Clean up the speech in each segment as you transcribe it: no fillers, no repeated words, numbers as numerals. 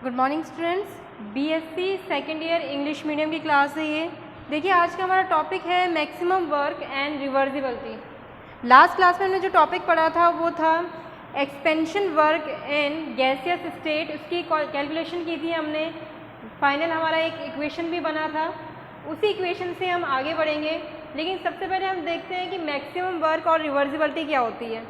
Good morning students. BSc second year English medium की class है ये। देखिए आज का हमारा टॉपिक है maximum work and reversibility. Last class में हमने जो टॉपिक पढ़ा था वो था expansion work in gaseous state. उसकी कैलकुलेशन की थी हमने। फाइनल हमारा एक इक्वेशन भी बना था। उसी इक्वेशन से हम आगे बढ़ेंगे, लेकिन सबसे पहले हम देखते हैं कि मैक्सिमम वर्क और रिवर्सिबिलिटी क्या होती है।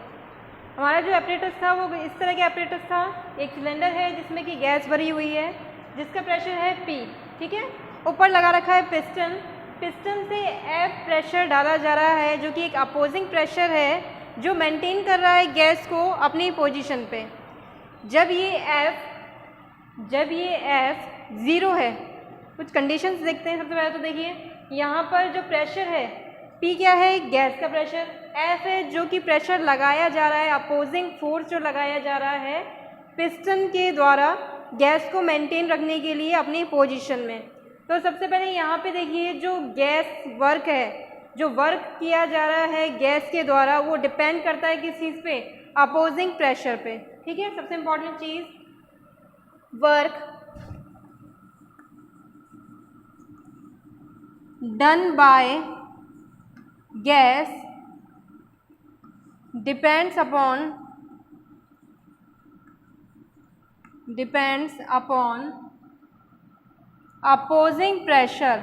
हमारा जो एपरेटस था वो इस तरह का एपरेटस था। एक सिलेंडर है जिसमें कि गैस भरी हुई है, जिसका प्रेशर है P, ठीक है। ऊपर लगा रखा है पिस्टन। पिस्टन से F प्रेशर डाला जा रहा है, जो कि एक अपोजिंग प्रेशर है जो मेंटेन कर रहा है गैस को अपनी पोजीशन पे। जब ये F ज़ीरो है, कुछ कंडीशंस देखते हैं। सबसे पहले तो देखिए यहाँ पर जो प्रेशर है P क्या है, गैस का प्रेशर। F है जो कि प्रेशर लगाया जा रहा है, अपोजिंग फोर्स जो लगाया जा रहा है पिस्टन के द्वारा गैस को मेंटेन रखने के लिए अपनी पोजीशन में। तो सबसे पहले यहाँ पे देखिए जो गैस वर्क है, जो वर्क किया जा रहा है गैस के द्वारा, वो डिपेंड करता है किस चीज़ पे, अपोजिंग प्रेशर पे, ठीक है। सबसे important cheese, work done by gas depends upon opposing pressure।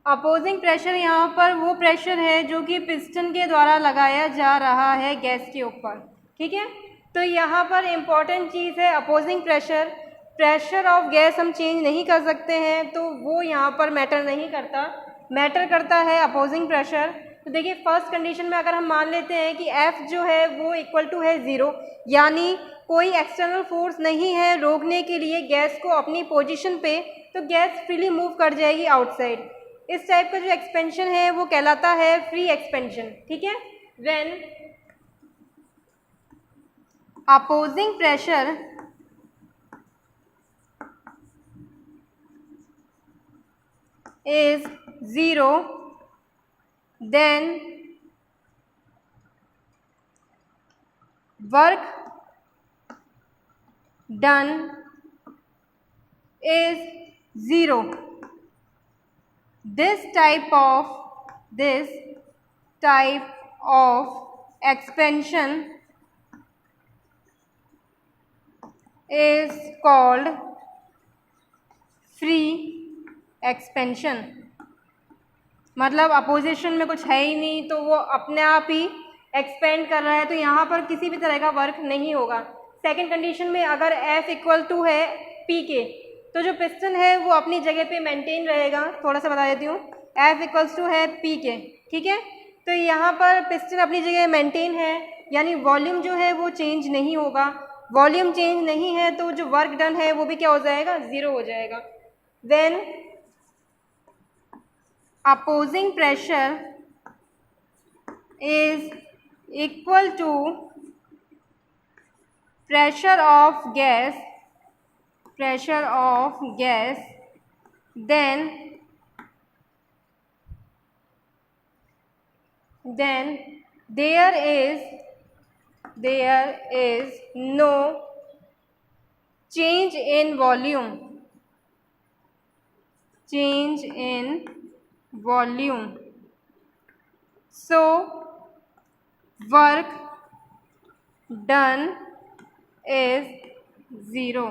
Opposing pressure यहाँ पर वो प्रेशर है जो कि पिस्टन के द्वारा लगाया जा रहा है गैस के ऊपर, ठीक है। तो यहाँ पर इम्पॉर्टेंट चीज़ है opposing pressure. Pressure of gas हम चेंज नहीं कर सकते हैं, तो वो यहाँ पर मैटर नहीं करता। मैटर करता है अपोजिंग प्रेशर। तो देखिए फर्स्ट कंडीशन में अगर हम मान लेते हैं कि F जो है वो इक्वल टू है ज़ीरो, यानी कोई एक्सटर्नल फोर्स नहीं है रोकने के लिए गैस को अपनी पोजीशन पे, तो गैस फ्रीली मूव कर जाएगी आउटसाइड। इस टाइप का जो एक्सपेंशन है वो कहलाता है फ्री एक्सपेंशन, ठीक है। When opposing pressure is zero, then work done is zero। This type of expansion is called free expansion. मतलब अपोजिशन में कुछ है ही नहीं, तो वो अपने आप ही एक्सपेंड कर रहा है, तो यहाँ पर किसी भी तरह का वर्क नहीं होगा। सेकंड कंडीशन में अगर F इक्वल टू है P के, तो जो पिस्टन है वो अपनी जगह पे मेंटेन रहेगा। थोड़ा सा बता देती हूँ, F इक्वल्स टू है P के, ठीक है। तो यहाँ पर पिस्टन अपनी जगह मेंटेन है, यानी वॉल्यूम जो है वो चेंज नहीं होगा। वॉल्यूम चेंज नहीं है तो जो वर्क डन है वो भी क्या हो जाएगा, ज़ीरो हो जाएगा। When opposing pressure is equal to pressure of gas, then there is no change in volume, so work done is zero.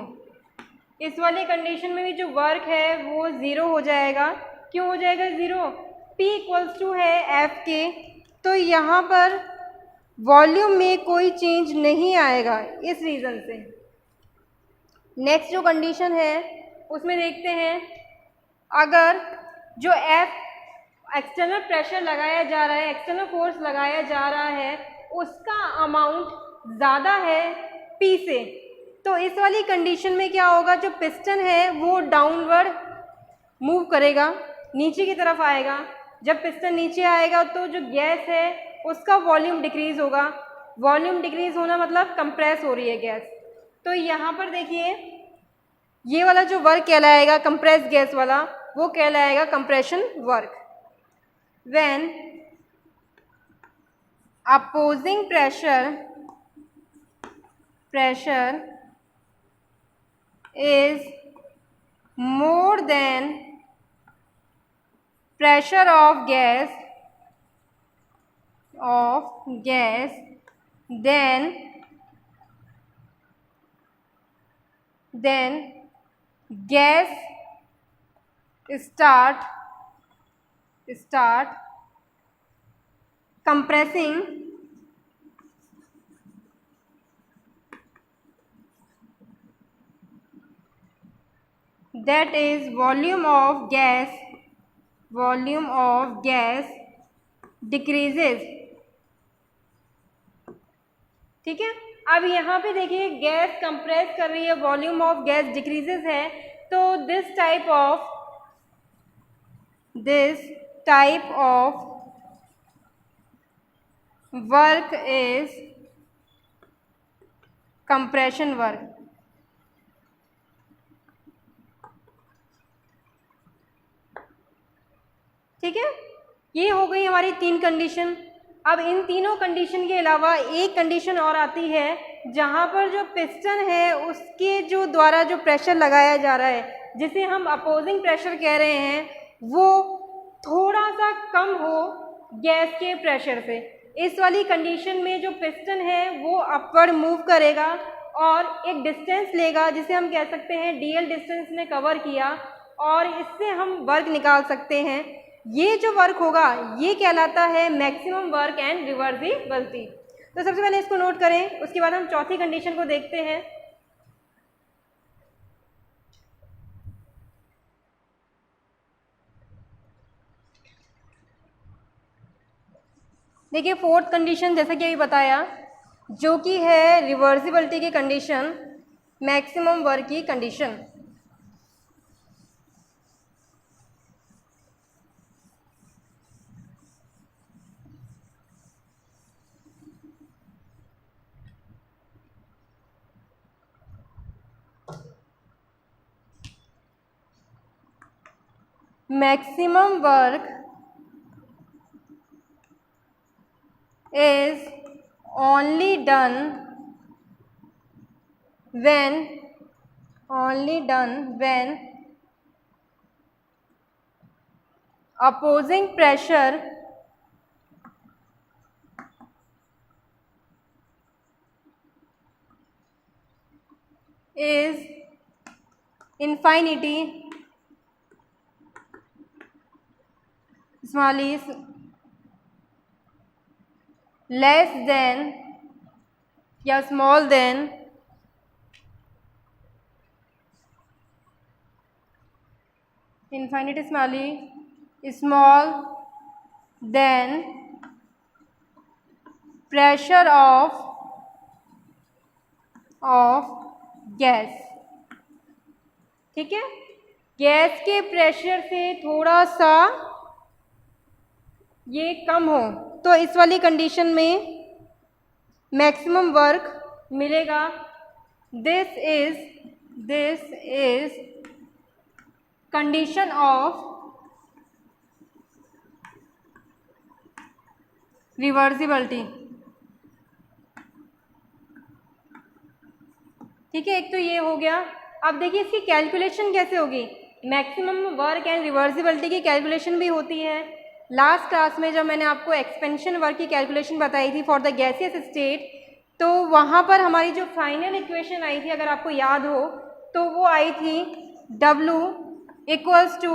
इस वाली कंडीशन में भी जो वर्क है वो ज़ीरो हो जाएगा। क्यों हो जाएगा ज़ीरो? P इक्वल्स टू है F के, तो यहाँ पर वॉल्यूम में कोई चेंज नहीं आएगा इस रीज़न से। नेक्स्ट जो कंडीशन है उसमें देखते हैं, अगर जो F एक्सटर्नल प्रेशर लगाया जा रहा है, एक्सटर्नल फोर्स लगाया जा रहा है, उसका अमाउंट ज़्यादा है P से, तो इस वाली कंडीशन में क्या होगा, जो पिस्टन है वो डाउनवर्ड मूव करेगा, नीचे की तरफ आएगा। जब पिस्टन नीचे आएगा तो जो गैस है उसका वॉल्यूम डिक्रीज़ होगा। वॉल्यूम डिक्रीज़ होना मतलब कंप्रेस हो रही है गैस। तो यहाँ पर देखिए ये वाला जो वर्क कहलाएगा कंप्रेस गैस वाला, वो कहलाएगा compression work. When opposing pressure pressure is more than pressure of gas then gas start compressing that is volume of gas decreases। ठीक है, अब यहाँ पे देखिए गैस कंप्रेस कर रही है, वॉल्यूम ऑफ गैस डिक्रीजेस है, तो this type of work is compression work. ठीक है, ये हो गई हमारी 3 कंडीशन। अब इन तीनों कंडीशन के अलावा एक कंडीशन और आती है जहाँ पर जो पिस्टन है उसके जो द्वारा जो प्रेशर लगाया जा रहा है, जिसे हम अपोजिंग प्रेशर कह रहे हैं, वो थोड़ा सा कम हो गैस के प्रेशर से। इस वाली कंडीशन में जो पिस्टन है वो अपवर्ड मूव करेगा और एक डिस्टेंस लेगा जिसे हम कह सकते हैं डीएल डिस्टेंस ने कवर किया, और इससे हम वर्क निकाल सकते हैं। ये जो वर्क होगा ये कहलाता है मैक्सिमम वर्क एंड रिवर्सिबिलिटी। तो सबसे पहले इसको नोट करें, उसके बाद हम चौथी कंडीशन को देखते हैं। देखिए फोर्थ कंडीशन जैसा कि अभी बताया, जो कि है रिवर्सिबिलिटी की कंडीशन, मैक्सिमम वर्क की condition. Maximum work is only done when opposing pressure is infinity, small is less than या small than infinity small than pressure of gas. ठीक है, गैस के प्रेशर से थोड़ा सा ये कम हो तो इस वाली कंडीशन में मैक्सिमम वर्क मिलेगा। This is condition of reversibility. ठीक है, एक तो ये हो गया। अब देखिए इसकी कैलकुलेशन कैसे होगी। मैक्सिमम वर्क एंड रिवर्सिबिलिटी की कैलकुलेशन भी होती है। लास्ट क्लास में जब मैंने आपको एक्सपेंशन वर्क की कैलकुलेशन बताई थी फॉर द गैसियस स्टेट, तो वहाँ पर हमारी जो फाइनल इक्वेशन आई थी, अगर आपको याद हो, तो वो आई थी W equals to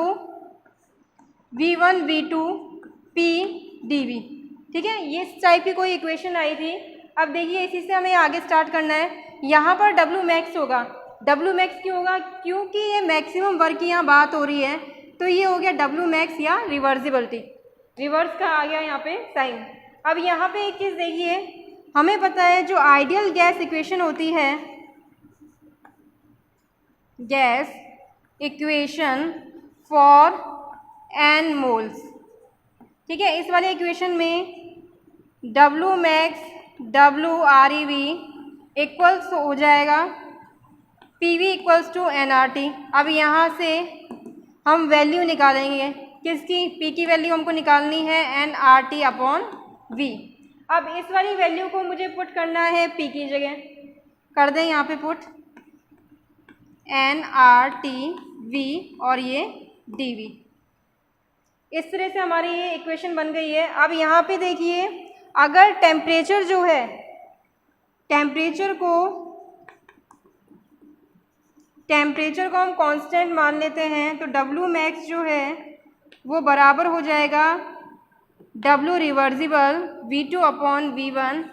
V1 V2 P dV। ठीक है, ये इस टाइप की कोई इक्वेशन आई थी। अब देखिए इसी से हमें आगे स्टार्ट करना है। यहाँ पर W मैक्स होगा। W मैक्स क्यों होगा? क्योंकि ये मैक्सिमम वर्क की यहाँ बात हो रही है, तो ये हो गया W मैक्स या रिवर्सिबिलिटी। रिवर्स का आ गया यहाँ पे साइन। अब यहाँ पे एक चीज़ देखिए, हमें पता है जो आइडियल गैस इक्वेशन होती है, gas equation for n moles. ठीक है, इस वाले इक्वेशन में W मैक्स WREV इक्वल्स हो जाएगा PV इक्वल्स टू nRT। अब यहाँ से हम वैल्यू निकालेंगे किसकी? P की वैल्यू हमको निकालनी है nRT अपॉन V। अब इस वाली वैल्यू को मुझे पुट करना है P की जगह। कर दें यहाँ पे पुट nRT/V और ये dV। इस तरह से हमारी ये इक्वेशन बन गई है। अब यहाँ पे देखिए, अगर टेम्परेचर जो है, टेम्परेचर को हम कांस्टेंट मान लेते हैं, तो W मैक्स जो है वो बराबर हो जाएगा W रिवर्सिबल V2/V1।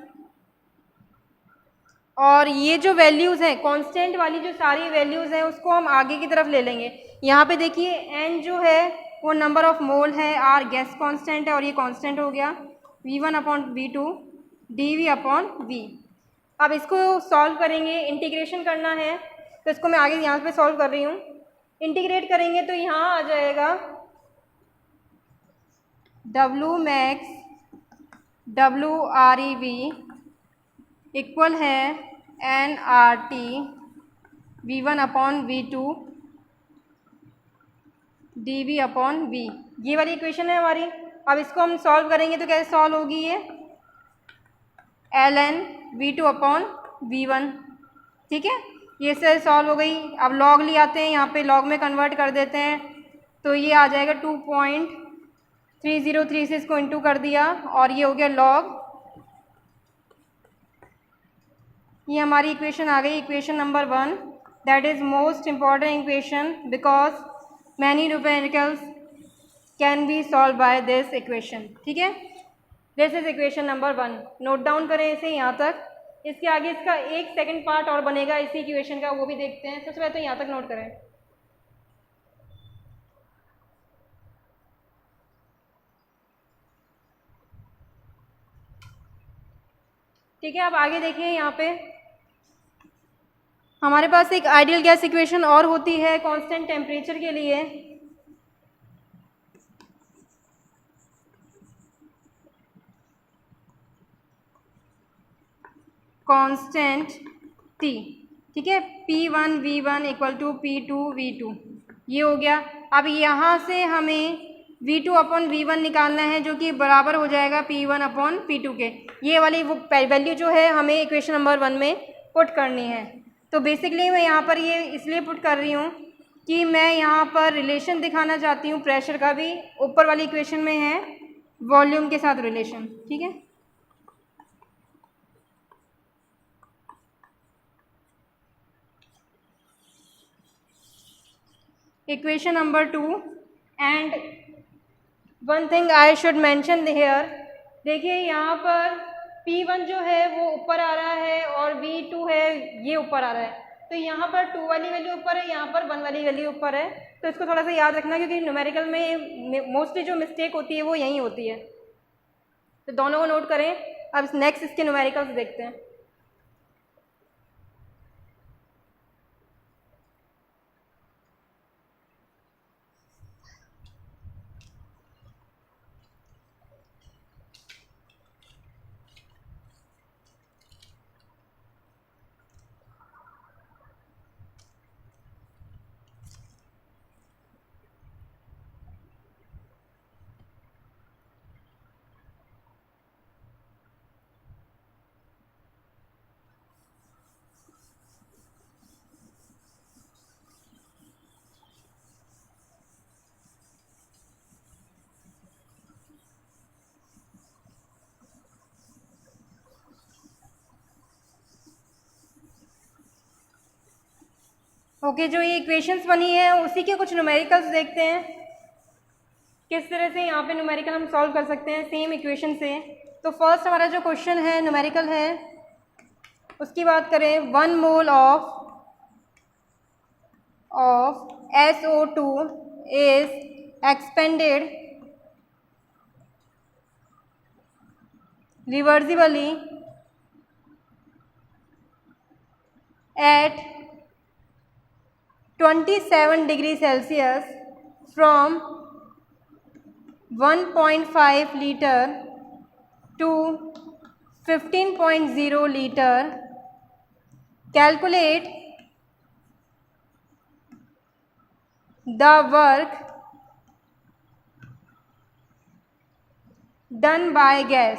और ये जो वैल्यूज़ हैं, कांस्टेंट वाली जो सारी वैल्यूज़ हैं, उसको हम आगे की तरफ ले लेंगे। यहाँ पे देखिए n जो है वो नंबर ऑफ मोल है, R गैस कांस्टेंट है और ये कांस्टेंट हो गया, V1/V2 dV/V। अब इसको सॉल्व करेंगे, इंटीग्रेशन करना है, तो इसको मैं आगे यहाँ पे सॉल्व कर रही हूँ। इंटीग्रेट करेंगे तो यहाँ आ जाएगा W मैक्स WREV इक्वल है nRT V1/V2 dV/V। ये वाली इक्वेशन है हमारी। अब इसको हम सॉल्व करेंगे तो कैसे सॉल्व होगी ये, ln V2/V1। ठीक है, ये से सॉल्व हो गई। अब लॉग ले आते हैं, यहाँ पे लॉग में कन्वर्ट कर देते हैं, तो ये आ जाएगा 2.3036 से इसको इंटू कर दिया और ये हो गया लॉग। ये हमारी इक्वेशन आ गई, equation number 1। That is most important equation because many numericals can be solve by this equation. ठीक है, this is equation number 1। Note down करें इसे यहाँ तक। इसके आगे इसका एक सेकंड पार्ट और बनेगा इसी इक्वेशन का, वो भी देखते हैं। सबसे पहले तो यहाँ तक नोट करें। ठीक है, अब आगे देखिए, यहाँ पे हमारे पास एक आइडियल गैस इक्वेशन और होती है कांस्टेंट टेम्परेचर के लिए। कांस्टेंट T, ठीक है, P1V1 इक्वल टू P2V2, ये हो गया। अब यहाँ से हमें V2/V1 निकालना है, जो कि बराबर हो जाएगा P1/P2 के। ये वाली वो वैल्यू जो है हमें इक्वेशन नंबर 1 में पुट करनी है। तो बेसिकली मैं यहाँ पर ये इसलिए पुट कर रही हूँ कि मैं यहाँ पर रिलेशन दिखाना चाहती हूँ प्रेशर का भी। ऊपर वाली इक्वेशन में है वॉल्यूम के साथ रिलेशन। ठीक है, equation number 2। And one thing I should mention here, देखिए यहाँ पर P1 जो है वो ऊपर आ रहा है और V2 है ये ऊपर आ रहा है, तो यहाँ पर 2 वाली वैल्यू ऊपर है, यहाँ पर 1 वाली वैल्यू ऊपर है। तो इसको थोड़ा सा याद रखना, क्योंकि न्यूमेरिकल में मोस्टली जो मिस्टेक होती है वो यहीं होती है। तो दोनों को नोट करें। अब नेक्स्ट इसके न्यूमेरिकल्स देखते हैं। ओके, जो ये इक्वेशंस बनी है उसी के कुछ न्यूमेरिकल्स देखते हैं, किस तरह से यहाँ पे न्यूमेरिकल हम सॉल्व कर सकते हैं सेम इक्वेशन से। तो फर्स्ट हमारा जो क्वेश्चन है न्यूमेरिकल है, उसकी बात करें। 1 mole of SO2 is expended reversibly at 27 degrees Celsius from 1.5 liter to 15.0 liter. Calculate the work done by gas.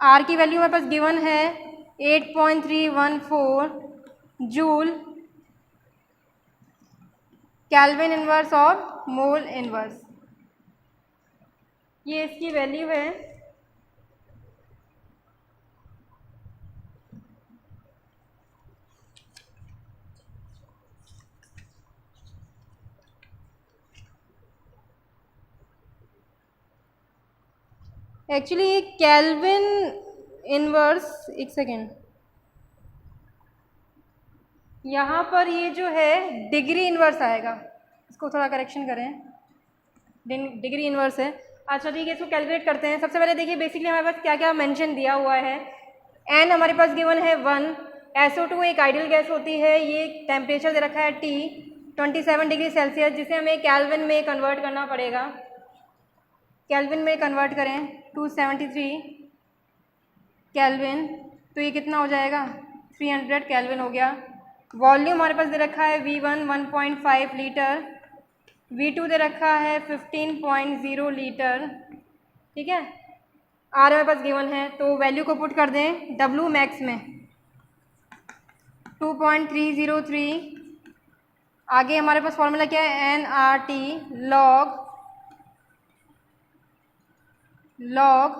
R की वैल्यू हमारे पास गिवन है 8.314 जूल केल्विन इनवर्स और मोल इनवर्स, ये इसकी वैल्यू है। एक्चुअली ये केल्विन इनवर्स, एक सेकेंड, यहाँ पर ये जो है डिग्री इनवर्स आएगा, इसको थोड़ा करेक्शन करें, डिग्री इनवर्स है। अच्छा ठीक है, इसको कैलकुलेट करते हैं। सबसे पहले देखिए बेसिकली हमारे पास क्या क्या मेंशन दिया हुआ है। एन हमारे पास गिवन है 1, SO2 एक आइडियल गैस होती है, ये टेम्परेचर दे रखा है T 27 डिग्री सेल्सियस, जिसे हमें केल्विन में कन्वर्ट करना पड़ेगा। केल्विन में कन्वर्ट करें 273 केल्विन, तो ये कितना हो जाएगा 300 केल्विन हो गया। वॉल्यूम हमारे पास दे रखा है V1 1.5 लीटर, V2 दे रखा है 15.0 लीटर, ठीक है। आर हमारे पास गिवन है, तो वैल्यू को पुट कर दें W मैक्स में 2.303। आगे हमारे पास फॉर्मूला क्या है, nRT log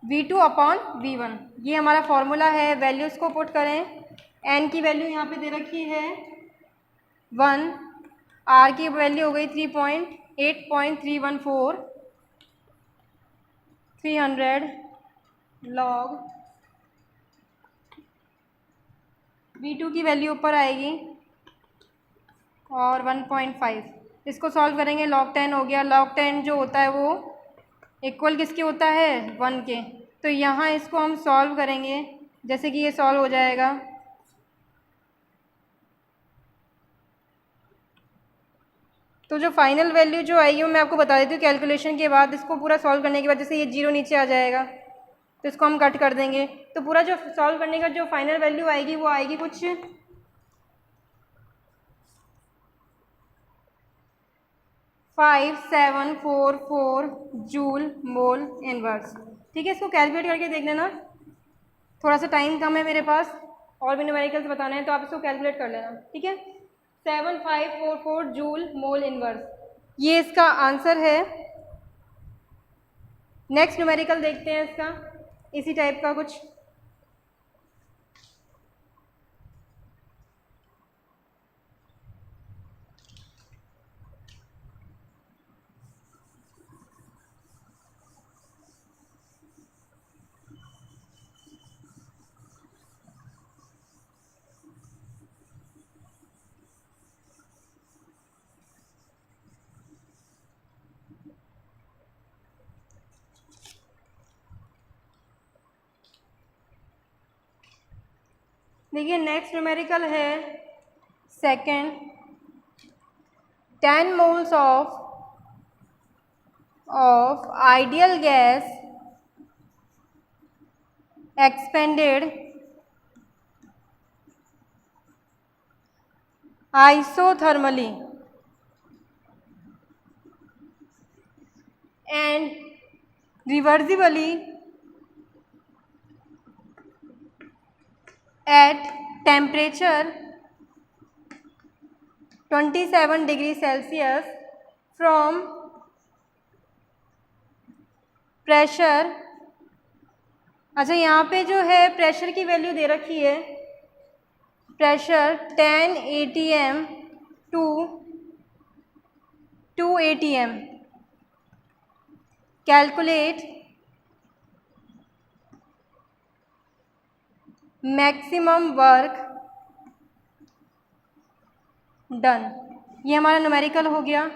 V2 upon V1, ये हमारा फॉर्मूला है। वैल्यूज़ को पुट करें, n की वैल्यू यहाँ पे दे रखी है 1, r की वैल्यू हो गई 8.314, 300 log V2 की वैल्यू ऊपर आएगी और 1.5। इसको सॉल्व करेंगे, log 10 हो गया। log 10 जो होता है वो इक्वल किसके होता है 1 के, तो यहाँ इसको हम सॉल्व करेंगे, जैसे कि ये सॉल्व हो जाएगा। तो जो फाइनल वैल्यू जो आएगी वो मैं आपको बता देती हूँ कैलकुलेशन के बाद। इसको पूरा सॉल्व करने के बाद जैसे ये 0 नीचे आ जाएगा तो इसको हम कट कर देंगे, तो पूरा जो सॉल्व करने का जो फाइनल वैल्यू आएगी वो आएगी कुछ 5744 जूल मोल इनवर्स, ठीक है। इसको कैलकुलेट करके देख लेना, थोड़ा सा टाइम कम है मेरे पास और भी न्यूमेरिकल्स बताना है, तो आप इसको कैलकुलेट कर लेना, ठीक है। 7544 जूल मोल इनवर्स, ये इसका आंसर है। नेक्स्ट न्यूमेरिकल देखते हैं इसका, इसी टाइप का कुछ। देखिए नेक्स्ट न्यूमेरिकल है second, 10 moles of ideal gas expanded isothermally and reversibly at temperature 27 degree Celsius from pressure. अच्छा यहाँ पे जो है प्रेशर की वैल्यू दे रखी है, pressure 10 atm to 2 atm। Calculate maximum work done, ये हमारा न्यूमेरिकल हो गया।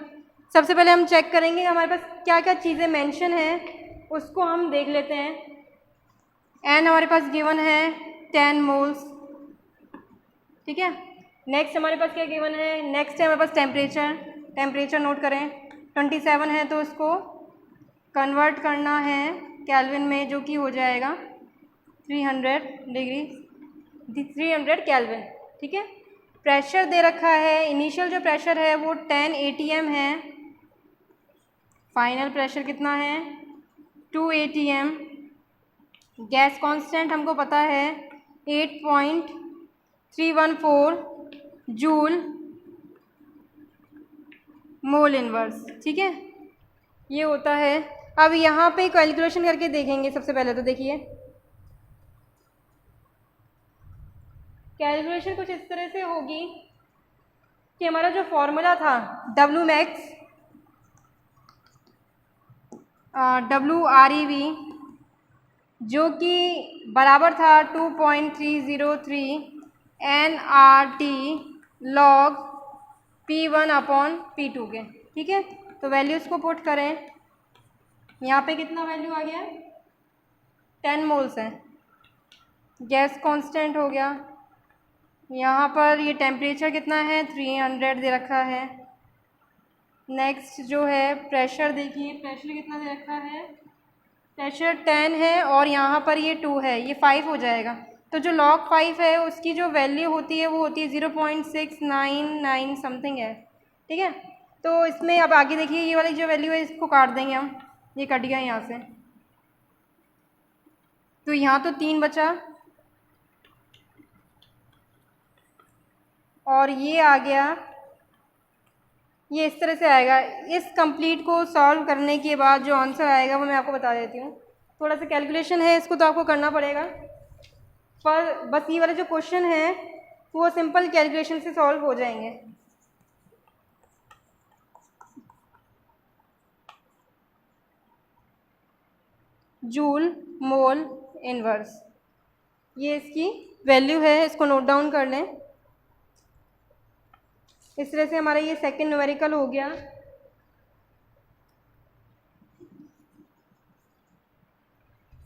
सबसे पहले हम चेक करेंगे हमारे पास क्या क्या चीज़ें मेंशन हैं, उसको हम देख लेते हैं। एन हमारे पास गिवन है 10 मोल्स, ठीक है। नेक्स्ट हमारे पास क्या गिवन है, नेक्स्ट है हमारे पास टेम्परेचर नोट करें 27 है, तो उसको कन्वर्ट करना है केल्विन में, जो कि हो जाएगा 300 केल्विन, ठीक है। प्रेशर दे रखा है, इनिशियल जो प्रेशर है वो 10 atm है, फाइनल प्रेशर कितना है 2 atm। गैस कांस्टेंट हमको पता है 8.314 जूल मोल इनवर्स, ठीक है, ये होता है। अब यहाँ पे कैलकुलेशन करके देखेंगे। सबसे पहले तो देखिए कैलकुलेशन कुछ इस तरह से होगी कि हमारा जो फॉर्मूला था WREV जो कि बराबर था 2.303 nRT log P1/P2 के, ठीक है। तो वैल्यूज़ को पुट करें, यहाँ पे कितना वैल्यू आ गया, 10 मोल्स है। गैस कांस्टेंट हो गया, यहाँ पर ये टेम्परेचर कितना है 300 दे रखा है। नेक्स्ट जो है प्रेशर, देखिए प्रेशर कितना दे रखा है, प्रेशर 10 है और यहाँ पर ये 2 है, ये 5 हो जाएगा। तो जो log 5 है उसकी जो वैल्यू होती है वो होती है 0.699 समथिंग है, ठीक है। तो इसमें अब आगे देखिए ये वाली जो वैल्यू है इसको काट देंगे हम, ये कट गया यहाँ से, तो यहाँ तो 3 बचा और ये आ गया, ये इस तरह से आएगा। इस कंप्लीट को सॉल्व करने के बाद जो आंसर आएगा वो मैं आपको बता देती हूँ। थोड़ा सा कैलकुलेशन है, इसको तो आपको करना पड़ेगा, पर बस ये वाला जो क्वेश्चन है वो सिंपल कैलकुलेशन से सॉल्व हो जाएंगे। जूल मोल इनवर्स, ये इसकी वैल्यू है, इसको नोट डाउन कर लें। इस तरह से हमारा ये सेकंड न्यूमेरिकल हो गया।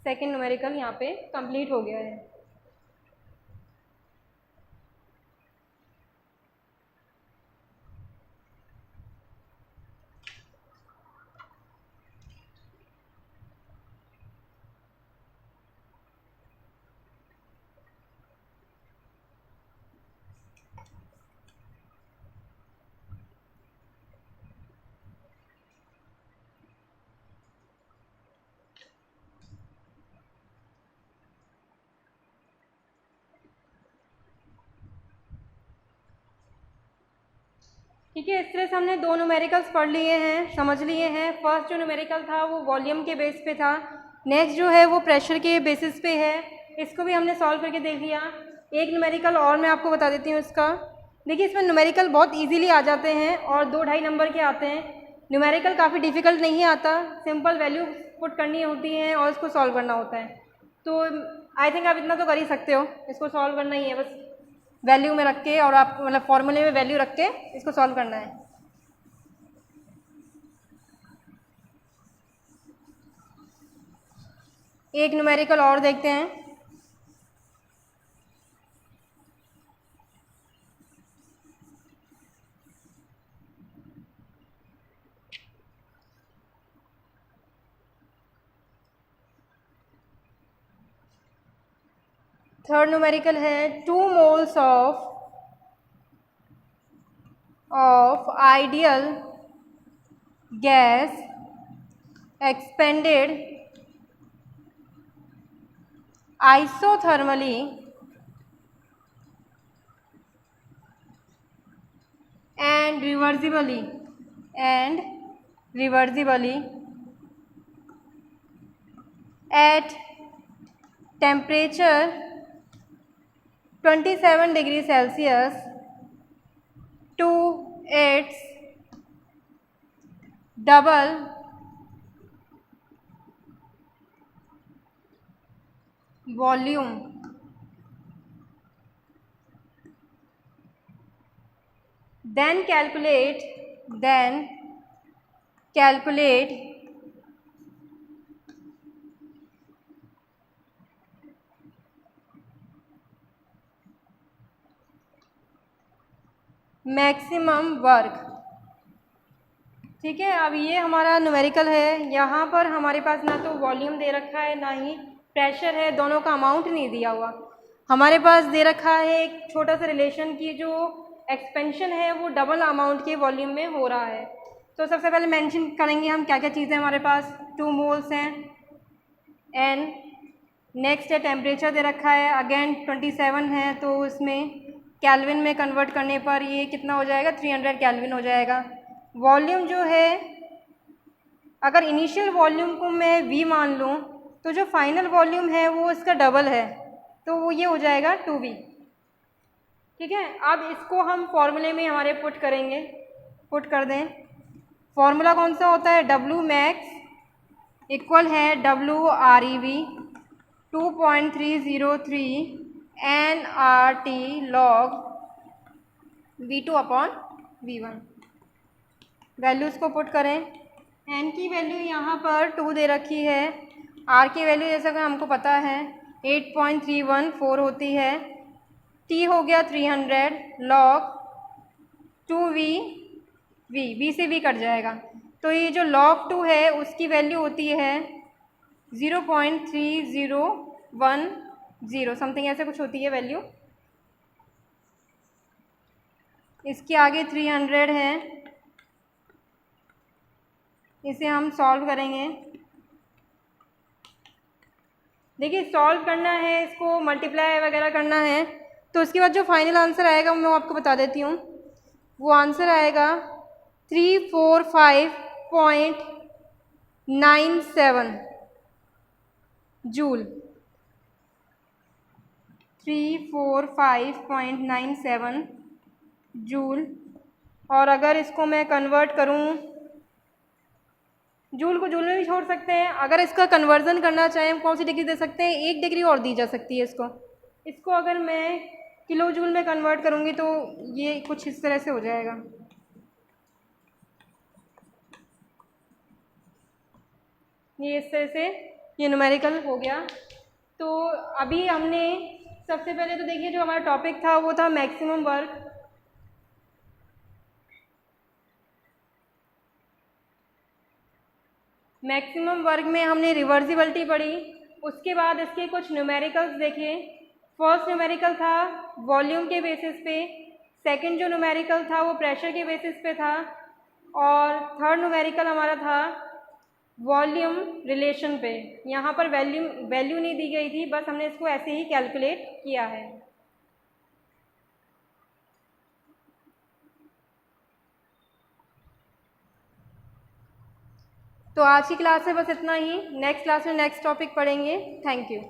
सेकंड न्यूमेरिकल यहाँ पे कंप्लीट हो गया है। ठीक है, इस तरह से हमने दो न्यूमेरिकल्स पढ़ लिए हैं, समझ लिए हैं। फर्स्ट जो न्यूमेरिकल था वो वॉल्यूम के बेस पे था, नेक्स्ट जो है वो प्रेशर के बेसिस पे है, इसको भी हमने सॉल्व करके देख लिया। एक न्यूमेरिकल और मैं आपको बता देती हूँ इसका। देखिए इसमें न्यूमेरिकल बहुत इजीली आ जाते हैं और 2-2.5 नंबर के आते हैं। न्यूमेरिकल काफ़ी डिफ़िकल्ट नहीं आता, सिंपल वैल्यू पुट करनी होती है और इसको सॉल्व करना होता है। तो आई थिंक आप इतना तो कर ही सकते हो, इसको सॉल्व करना ही है बस, वैल्यू में रख के और आप मतलब फॉर्मूले में वैल्यू रख के इसको सॉल्व करना है। एक न्यूमेरिकल और देखते हैं। थर्ड न्यूमेरिकल है 2 moles of ideal gas expanded isothermally and reversibly at temperature 27 degrees Celsius to its double volume. Then calculate maximum work. ठीक है, अब ये हमारा न्यूमेरिकल है। यहाँ पर हमारे पास ना तो वॉल्यूम दे रखा है ना ही प्रेशर है, दोनों का अमाउंट नहीं दिया हुआ। हमारे पास दे रखा है एक छोटा सा रिलेशन की जो एक्सपेंशन है वो डबल अमाउंट के वॉल्यूम में हो रहा है। तो सबसे पहले मेंशन करेंगे हम क्या क्या चीज़ें हमारे पास। 2 मोल्स हैं, N नेक्स्ट है टेम्परेचर दे रखा है, अगेन 27 है, तो उसमें कैल्विन में कन्वर्ट करने पर ये कितना हो जाएगा, 300 कैल्विन हो जाएगा। वॉल्यूम जो है, अगर इनिशियल वॉल्यूम को मैं V मान लूँ तो जो फाइनल वॉल्यूम है वो इसका डबल है, तो वो ये हो जाएगा 2V। ठीक है, अब इसको हम फॉर्मूले में हमारे पुट करेंगे, पुट कर दें। फॉर्मूला कौन सा होता है, W मैक्स इक्वल है WREV 2.303 nRT log V2 upon V1। Values को पुट करें। n की वैल्यू यहाँ पर 2 दे रखी है, r की वैल्यू जैसा कि हमको पता है 8.314 होती है, t हो गया 300 log 2V, v से v कट जाएगा, तो ये जो log 2 है उसकी वैल्यू होती है 0.3010 समथिंग ऐसे कुछ होती है वैल्यू। इसके आगे 300 है, इसे हम सॉल्व करेंगे। देखिए सॉल्व करना है, इसको मल्टीप्लाई वगैरह करना है, तो उसके बाद जो फाइनल आंसर आएगा मैं आपको बता देती हूँ। वो आंसर आएगा 345.97 जूल, 345.97 जूल। और अगर इसको मैं कन्वर्ट करूँ, जूल को जूल में भी छोड़ सकते हैं, अगर इसका कन्वर्जन करना चाहें हम कौन सी डिग्री दे सकते हैं, 1 डिग्री और दी जा सकती है इसको अगर मैं किलो जूल में कन्वर्ट करूँगी तो ये कुछ इस तरह से हो जाएगा। ये इस तरह से ये न्यूमेरिकल हो गया। तो अभी हमने सबसे पहले तो देखिए जो हमारा टॉपिक था वो था मैक्सिमम वर्क। मैक्सिमम वर्क में हमने रिवर्सिबिलिटी पढ़ी, उसके बाद इसके कुछ न्यूमेरिकल्स देखे। फर्स्ट न्यूमेरिकल था वॉल्यूम के बेसिस पे, सेकंड जो न्यूमेरिकल था वो प्रेशर के बेसिस पे था, और थर्ड न्यूमेरिकल हमारा था वॉल्यूम रिलेशन पे। यहाँ पर वैल्यू नहीं दी गई थी, बस हमने इसको ऐसे ही कैलकुलेट किया है। तो आज की क्लास में बस इतना ही, नेक्स्ट क्लास में नेक्स्ट टॉपिक पढ़ेंगे। Thank you.